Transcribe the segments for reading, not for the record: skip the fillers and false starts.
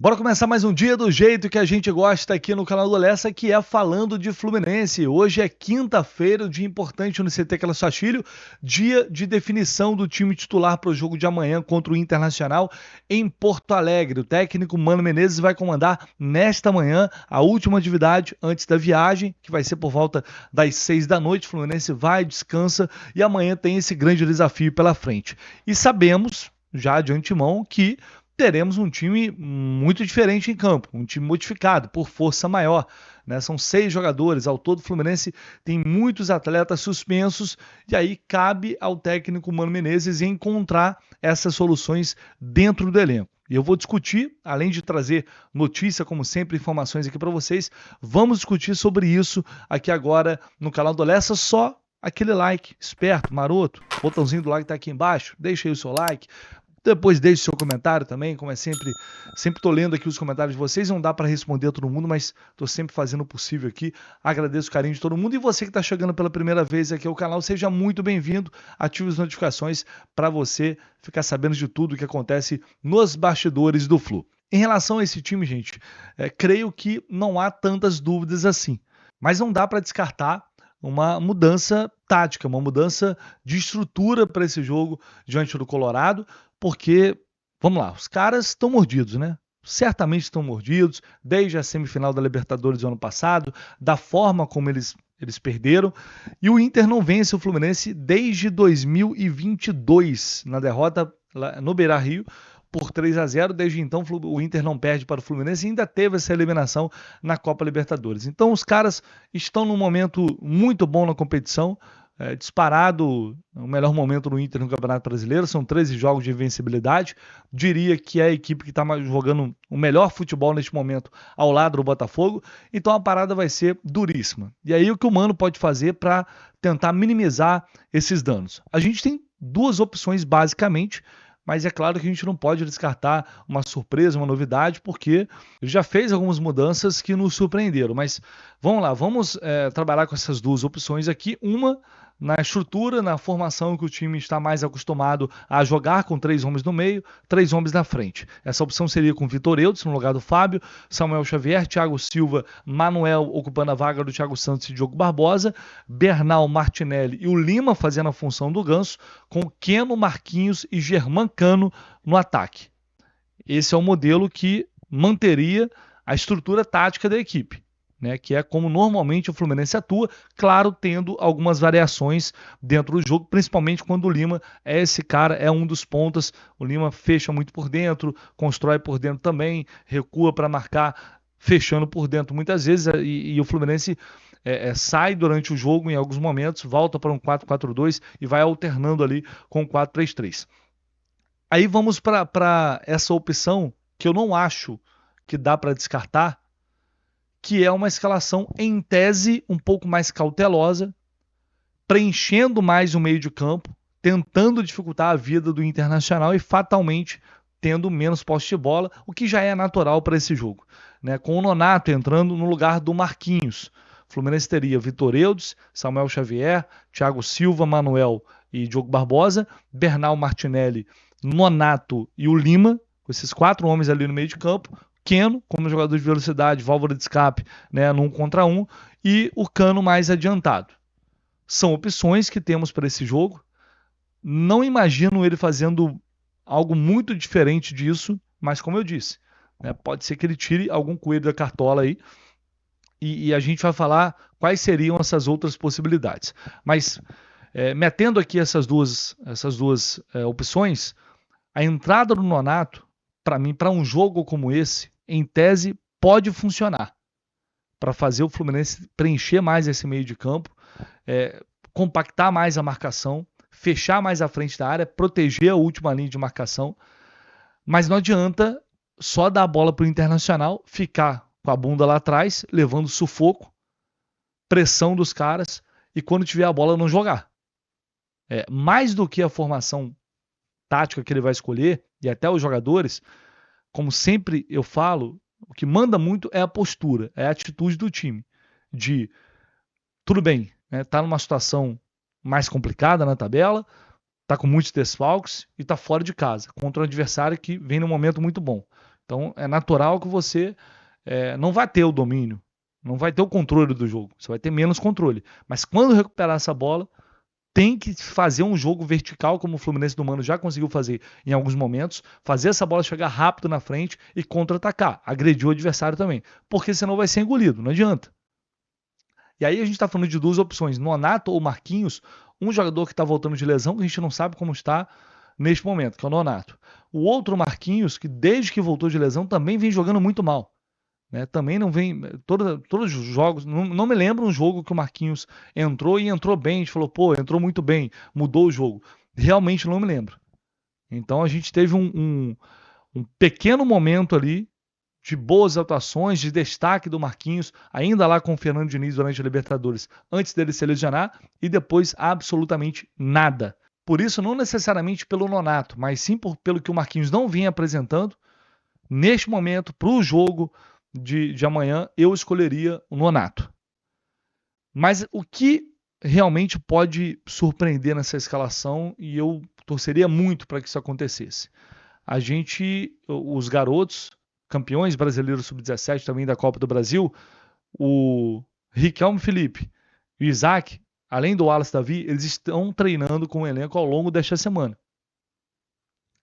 Bora começar mais um dia do jeito que a gente gosta aqui no canal do Lessa, que é falando de Fluminense. Hoje é quinta-feira, um dia importante no CT Carlos Castilho, dia de definição do time titular para o jogo de amanhã contra o Internacional em Porto Alegre. O técnico Mano Menezes vai comandar nesta manhã a última atividade antes da viagem, que vai ser por volta das 6 da noite. O Fluminense vai, descansa e amanhã tem esse grande desafio pela frente. E sabemos, já de antemão, que teremos um time muito diferente em campo, um time modificado, por força maior. Né? São 6 jogadores, ao todo o Fluminense tem muitos atletas suspensos, e aí cabe ao técnico Mano Menezes encontrar essas soluções dentro do elenco. E eu vou discutir, além de trazer notícia, como sempre, informações aqui para vocês, vamos discutir sobre isso aqui agora no canal do Lessa. Só aquele like esperto, maroto, botãozinho do like tá aqui embaixo, deixa aí o seu like. Depois deixe seu comentário também, como é sempre tô lendo aqui os comentários de vocês, não dá para responder a todo mundo, mas estou sempre fazendo o possível aqui. Agradeço o carinho de todo mundo e você que está chegando pela primeira vez aqui ao canal, seja muito bem-vindo, ative as notificações para você ficar sabendo de tudo o que acontece nos bastidores do Flu. Em relação a esse time, gente, creio que não há tantas dúvidas assim, mas não dá para descartar uma mudança tática, uma mudança de estrutura para esse jogo diante do Colorado, porque, vamos lá, os caras estão mordidos, né? Certamente estão mordidos, desde a semifinal da Libertadores do ano passado, da forma como eles perderam, e o Inter não vence o Fluminense desde 2022, na derrota no Beira-Rio, por 3-0. Desde então o Inter não perde para o Fluminense e ainda teve essa eliminação na Copa Libertadores. Então os caras estão num momento muito bom na competição, disparado o melhor momento no Inter no Campeonato Brasileiro, são 13 jogos de invencibilidade, diria que é a equipe que está jogando o melhor futebol neste momento ao lado do Botafogo, então a parada vai ser duríssima. E aí o que o Mano pode fazer para tentar minimizar esses danos? A gente tem duas opções basicamente, mas é claro que a gente não pode descartar uma surpresa, uma novidade, porque ele já fez algumas mudanças que nos surpreenderam. Mas vamos lá, vamos trabalhar com essas duas opções aqui. Uma na estrutura, na formação que o time está mais acostumado a jogar, com 3 homens no meio, 3 homens na frente. Essa opção seria com Vitor Eudes no lugar do Fábio, Samuel Xavier, Thiago Silva, Manuel ocupando a vaga do Thiago Santos e Diogo Barbosa, Bernal, Martinelli e o Lima fazendo a função do Ganso, com Keno, Marquinhos e Germán Cano no ataque. Esse é o modelo que manteria a estrutura tática da equipe, né, que é como normalmente o Fluminense atua, claro, tendo algumas variações dentro do jogo, principalmente quando o Lima é esse cara, é um dos pontas. O Lima fecha muito por dentro, constrói por dentro também, recua para marcar, fechando por dentro muitas vezes, e o Fluminense sai durante o jogo em alguns momentos, volta para um 4-4-2 e vai alternando ali com o 4-3-3. Aí vamos para essa opção que eu não acho que dá para descartar, que é uma escalação em tese um pouco mais cautelosa, preenchendo mais o meio de campo, tentando dificultar a vida do Internacional e fatalmente tendo menos posse de bola, o que já é natural para esse jogo. Né? Com o Nonato entrando no lugar do Marquinhos. O Fluminense teria Vitor Eudes, Samuel Xavier, Thiago Silva, Manuel e Diogo Barbosa, Bernal, Martinelli, Nonato e o Lima, com esses 4 homens ali no meio de campo, Keno como jogador de velocidade, válvula de escape, né, no 1 contra 1, e o Cano mais adiantado. São opções que temos para esse jogo. Não imagino ele fazendo algo muito diferente disso, mas como eu disse, né, pode ser que ele tire algum coelho da cartola aí, e a gente vai falar quais seriam essas outras possibilidades. Mas, me atendo aqui a essas duas opções, a entrada do Nonato, para mim, para um jogo como esse, em tese, pode funcionar para fazer o Fluminense preencher mais esse meio de campo, compactar mais a marcação, fechar mais a frente da área, proteger a última linha de marcação, mas não adianta só dar a bola para o Internacional, ficar com a bunda lá atrás, levando sufoco, pressão dos caras, e quando tiver a bola não jogar. Mais do que a formação tática que ele vai escolher, e até os jogadores, como sempre eu falo, o que manda muito é a postura, é a atitude do time. De, tudo bem, né, tá numa situação mais complicada na tabela, tá com muitos desfalques e tá fora de casa, contra um adversário que vem num momento muito bom. Então é natural que você não vai ter o domínio, não vai ter o controle do jogo, você vai ter menos controle. Mas quando recuperar essa bola, tem que fazer um jogo vertical, como o Fluminense do Mano já conseguiu fazer em alguns momentos, fazer essa bola chegar rápido na frente e contra-atacar, agredir o adversário também, porque senão vai ser engolido, não adianta. E aí a gente está falando de duas opções, Nonato ou Marquinhos, um jogador que está voltando de lesão, que a gente não sabe como está neste momento, que é o Nonato. O outro Marquinhos, que desde que voltou de lesão também vem jogando muito mal. Né? Também não vem. Todos os jogos. Não me lembro um jogo que o Marquinhos entrou e entrou bem. A gente falou, pô, entrou muito bem, mudou o jogo. Realmente não me lembro. Então a gente teve um pequeno momento ali de boas atuações, de destaque do Marquinhos, ainda lá com o Fernando Diniz durante a Libertadores, antes dele se lesionar, e depois absolutamente nada. Por isso, não necessariamente pelo Nonato, mas sim pelo que o Marquinhos não vinha apresentando, neste momento, para o jogo de amanhã, eu escolheria o Nonato. Mas o que realmente pode surpreender nessa escalação, e eu torceria muito para que isso acontecesse? Os garotos, campeões brasileiros sub-17 também da Copa do Brasil, o Riquelme Felipe e o Isaac, além do Wallace Davi, eles estão treinando com o elenco ao longo desta semana.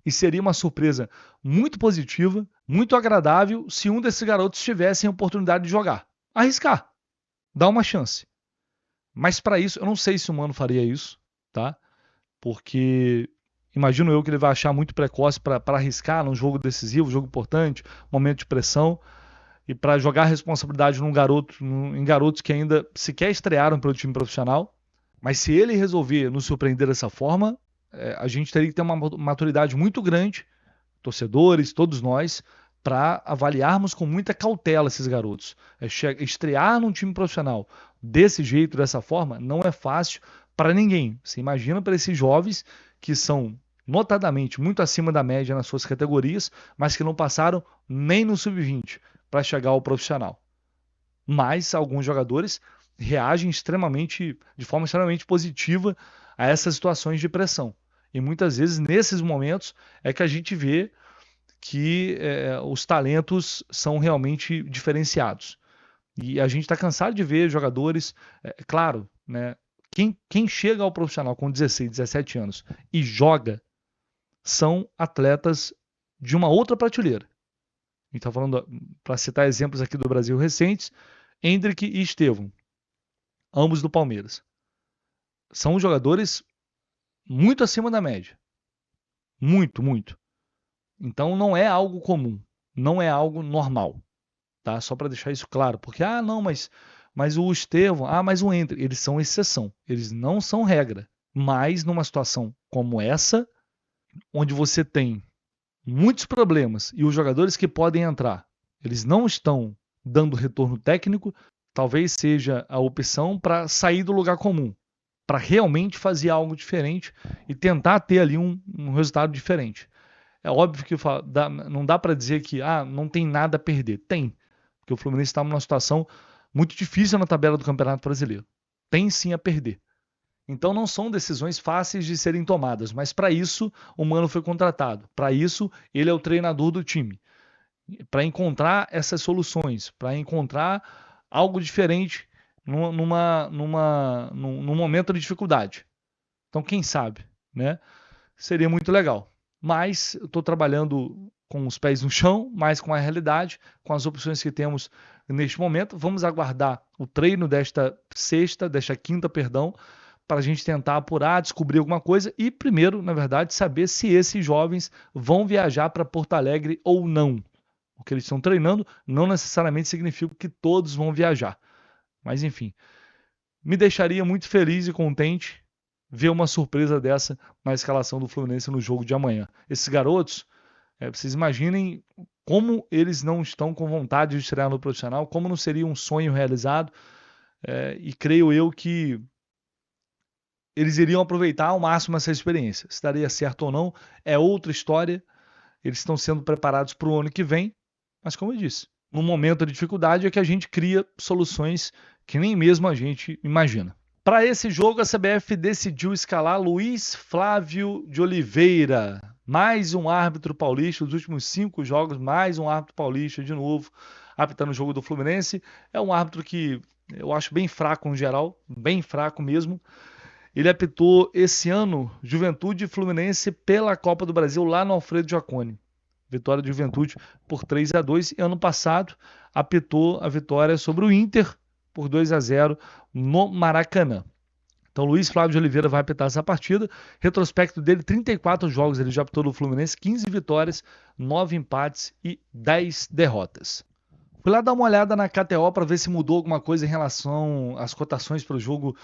E seria uma surpresa muito positiva, muito agradável, se um desses garotos tivesse a oportunidade de jogar. Arriscar, dar uma chance. Mas para isso, eu não sei se o Mano faria isso, tá? Porque imagino eu que ele vai achar muito precoce para arriscar num jogo decisivo, jogo importante, momento de pressão, e para jogar a responsabilidade em garotos que ainda sequer estrearam pelo time profissional. Mas se ele resolver nos surpreender dessa forma, a gente teria que ter uma maturidade muito grande, torcedores, todos nós, para avaliarmos com muita cautela esses garotos. Estrear num time profissional desse jeito, dessa forma, não é fácil para ninguém. Você imagina para esses jovens que são notadamente muito acima da média nas suas categorias, mas que não passaram nem no sub-20 para chegar ao profissional. Mas alguns jogadores reagem de forma extremamente positiva a essas situações de pressão. E muitas vezes, nesses momentos, é que a gente vê que os talentos são realmente diferenciados. E a gente está cansado de ver jogadores, claro, né? Quem chega ao profissional com 16, 17 anos e joga são atletas de uma outra prateleira. A gente está falando, para citar exemplos aqui do Brasil recentes, Endrick e Estevão, ambos do Palmeiras. São jogadores muito acima da média. Muito, muito. Então não é algo comum, não é algo normal, tá? Só para deixar isso claro, porque não, mas o Estevão, mas o Endrick, eles são exceção, eles não são regra. Mas numa situação como essa, onde você tem muitos problemas e os jogadores que podem entrar, eles não estão dando retorno técnico, talvez seja a opção para sair do lugar comum, para realmente fazer algo diferente e tentar ter ali um resultado diferente. É óbvio que não dá para dizer que não tem nada a perder. Tem, porque o Fluminense está numa situação muito difícil na tabela do Campeonato Brasileiro. Tem sim a perder. Então não são decisões fáceis de serem tomadas, mas para isso o Mano foi contratado. Para isso ele é o treinador do time. Para encontrar essas soluções, para encontrar algo diferente num momento de dificuldade. Então quem sabe, né? Seria muito legal. Mas eu estou trabalhando com os pés no chão, mais com a realidade, com as opções que temos neste momento. Vamos aguardar o treino desta quinta, para a gente tentar apurar, descobrir alguma coisa e primeiro, na verdade, saber se esses jovens vão viajar para Porto Alegre ou não. O que eles estão treinando não necessariamente significa que todos vão viajar. Mas enfim, me deixaria muito feliz e contente ver uma surpresa dessa na escalação do Fluminense no jogo de amanhã. Esses garotos, vocês imaginem como eles não estão com vontade de estrear no profissional, como não seria um sonho realizado, e creio eu que eles iriam aproveitar ao máximo essa experiência. Se daria certo ou não, é outra história. Eles estão sendo preparados para o ano que vem, mas como eu disse, no momento de dificuldade é que a gente cria soluções que nem mesmo a gente imagina. Para esse jogo, a CBF decidiu escalar Luiz Flávio de Oliveira. Mais um árbitro paulista, os últimos 5 jogos, mais um árbitro paulista de novo, apitando o jogo do Fluminense. É um árbitro que eu acho bem fraco no geral, bem fraco mesmo. Ele apitou esse ano Juventude e Fluminense pela Copa do Brasil lá no Alfredo Jaconi. Vitória de Juventude por 3-2. E ano passado apitou a vitória sobre o Inter por 2-0 no Maracanã. Então, Luiz Flávio de Oliveira vai apitar essa partida. Retrospecto dele, 34 jogos ele já apitou no Fluminense, 15 vitórias, 9 empates e 10 derrotas. Fui lá dar uma olhada na KTO para ver se mudou alguma coisa em relação às cotações para o jogo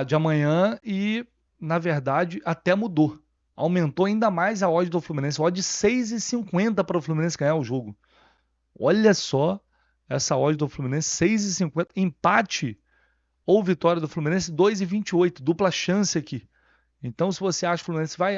de amanhã e, na verdade, até mudou. Aumentou ainda mais a odd do Fluminense, odd de 6,50 para o Fluminense ganhar o jogo. Olha só essa odd do Fluminense, 6,50, empate ou vitória do Fluminense, 2,28, dupla chance aqui. Então, se você acha que o Fluminense vai,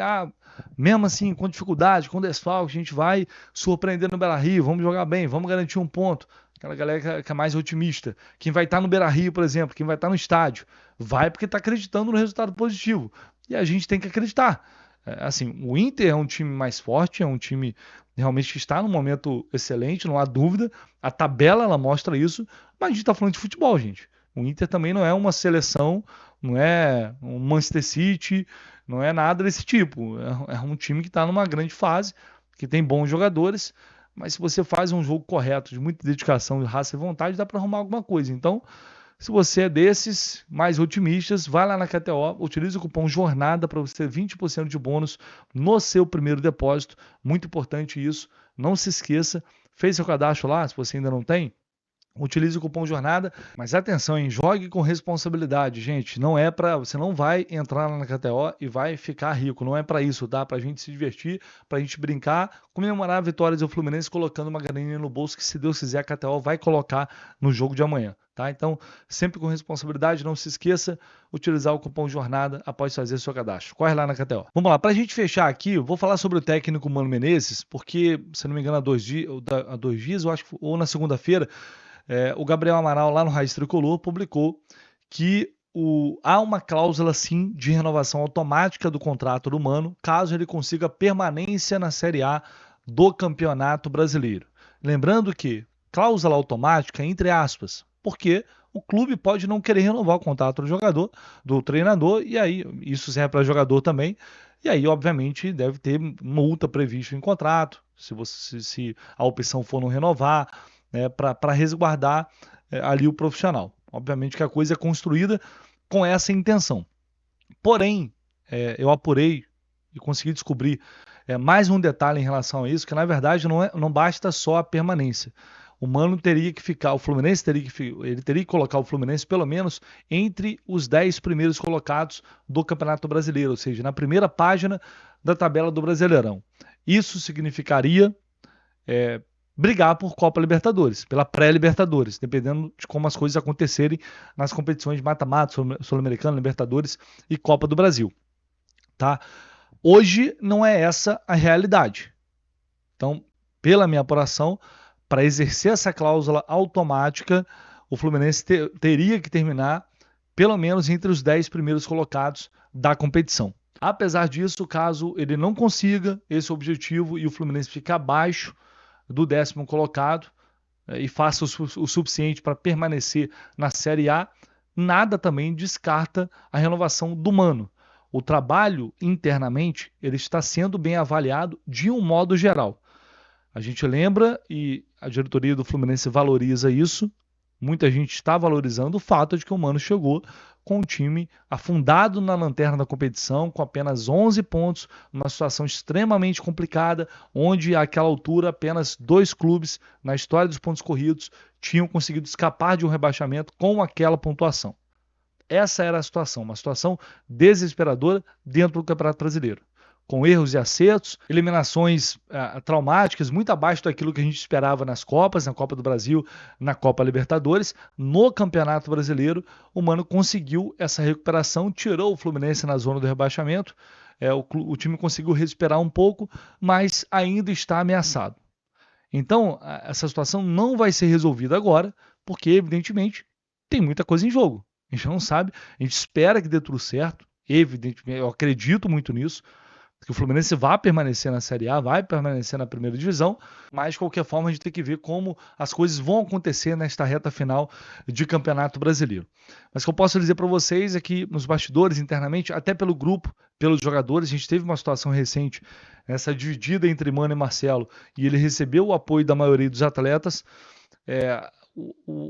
mesmo assim, com dificuldade, com desfalque, a gente vai surpreender no Beira-Rio, vamos jogar bem, vamos garantir um ponto. Aquela galera que é mais otimista. Quem vai estar no Beira-Rio, por exemplo, quem vai estar no estádio, vai porque está acreditando no resultado positivo. E a gente tem que acreditar. Assim, o Inter é um time mais forte, é um time realmente que está num momento excelente, não há dúvida. A tabela, ela mostra isso, mas a gente está falando de futebol, gente. O Inter também não é uma seleção, não é um Manchester City, não é nada desse tipo. É um time que está numa grande fase, que tem bons jogadores, mas se você faz um jogo correto, de muita dedicação, de raça e vontade, dá para arrumar alguma coisa. Então, se você é desses mais otimistas, vai lá na KTO, utilize o cupom JORNADA para você ter 20% de bônus no seu primeiro depósito. Muito importante isso. Não se esqueça, fez seu cadastro lá, se você ainda não tem, utilize o cupom JORNADA, mas atenção, hein? Jogue com responsabilidade, gente. Não é para, você não vai entrar lá na KTO e vai ficar rico. Não é para isso, tá? Para a gente se divertir, para a gente brincar, comemorar a vitória do Fluminense, colocando uma graninha no bolso que, se Deus quiser, a KTO vai colocar no jogo de amanhã, tá? Então, sempre com responsabilidade. Não se esqueça utilizar o cupom JORNADA após fazer seu cadastro. Corre lá na KTO. Vamos lá, para a gente fechar aqui, eu vou falar sobre o técnico Mano Menezes, porque, se não me engano, há 2 dias, eu acho, ou na segunda-feira, o Gabriel Amaral, lá no Raiz Tricolor, publicou que há uma cláusula, sim, de renovação automática do contrato do Mano, caso ele consiga permanência na Série A do Campeonato Brasileiro. Lembrando que cláusula automática, entre aspas, porque o clube pode não querer renovar o contrato do jogador, do treinador, e aí isso serve para jogador também, e aí, obviamente, deve ter multa prevista em contrato, se a opção for não renovar, para resguardar ali o profissional. Obviamente que a coisa é construída com essa intenção. Porém, eu apurei e consegui descobrir mais um detalhe em relação a isso, que na verdade não basta só a permanência. O Mano teria que ficar, o Fluminense teria que colocar o Fluminense pelo menos entre os 10 primeiros colocados do Campeonato Brasileiro, ou seja, na primeira página da tabela do Brasileirão. Isso significaria brigar por Copa Libertadores, pela pré-Libertadores, dependendo de como as coisas acontecerem nas competições de mata-mata, Sul-Americana, Libertadores e Copa do Brasil. Tá? Hoje não é essa a realidade. Então, pela minha apuração, para exercer essa cláusula automática, o Fluminense teria que terminar pelo menos entre os 10 primeiros colocados da competição. Apesar disso, caso ele não consiga esse objetivo e o Fluminense ficar abaixo do 10º colocado e faça o suficiente para permanecer na Série A, nada também descarta a renovação do Mano. O trabalho internamente ele está sendo bem avaliado de um modo geral. A gente lembra e a diretoria do Fluminense valoriza isso. Muita gente está valorizando o fato de que o Mano chegou com o time afundado na lanterna da competição, com apenas 11 pontos, numa situação extremamente complicada, onde àquela altura apenas 2 clubes na história dos pontos corridos tinham conseguido escapar de um rebaixamento com aquela pontuação. Essa era a situação, uma situação desesperadora dentro do Campeonato Brasileiro, com erros e acertos, eliminações traumáticas, muito abaixo daquilo que a gente esperava nas Copas, na Copa do Brasil, na Copa Libertadores. No Campeonato Brasileiro, o Mano conseguiu essa recuperação, tirou o Fluminense na zona do rebaixamento, o time conseguiu respirar um pouco, mas ainda está ameaçado. Então, essa situação não vai ser resolvida agora, porque, evidentemente, tem muita coisa em jogo. A gente não sabe, a gente espera que dê tudo certo, evidentemente, eu acredito muito nisso. que o Fluminense vai permanecer na Série A, vai permanecer na primeira divisão, mas de qualquer forma a gente tem que ver como as coisas vão acontecer nesta reta final de Campeonato Brasileiro. Mas o que eu posso dizer para vocês é que nos bastidores, internamente, até pelo grupo, pelos jogadores, a gente teve uma situação recente, essa dividida entre Mano e Marcelo, e ele recebeu o apoio da maioria dos atletas.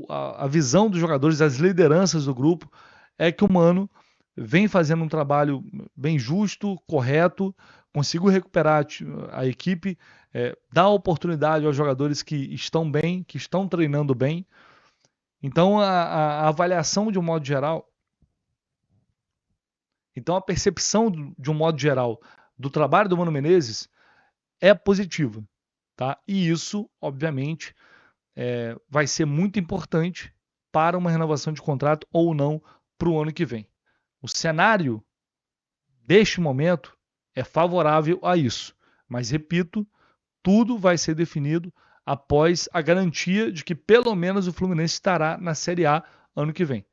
A visão dos jogadores, das lideranças do grupo, é que o Mano vem fazendo um trabalho bem justo, correto, conseguiu recuperar a equipe, dá oportunidade aos jogadores que estão bem, que estão treinando bem. Então a avaliação de um modo geral, então a percepção de um modo geral do trabalho do Mano Menezes é positiva, tá? E isso, obviamente, vai ser muito importante para uma renovação de contrato ou não para o ano que vem. O cenário deste momento é favorável a isso, mas repito, tudo vai ser definido após a garantia de que pelo menos o Fluminense estará na Série A ano que vem.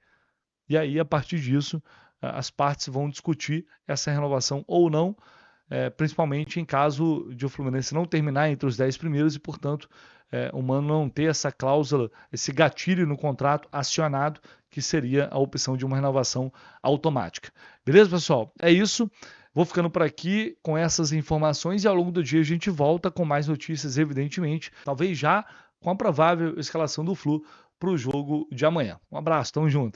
E aí, a partir disso, as partes vão discutir essa renovação ou não, principalmente em caso de o Fluminense não terminar entre os 10 primeiros e, portanto, o Mano não ter essa cláusula, esse gatilho no contrato acionado, que seria a opção de uma renovação automática. Beleza, pessoal? É isso. Vou ficando por aqui com essas informações e ao longo do dia a gente volta com mais notícias, evidentemente, talvez já com a provável escalação do Flu para o jogo de amanhã. Um abraço, tamo junto.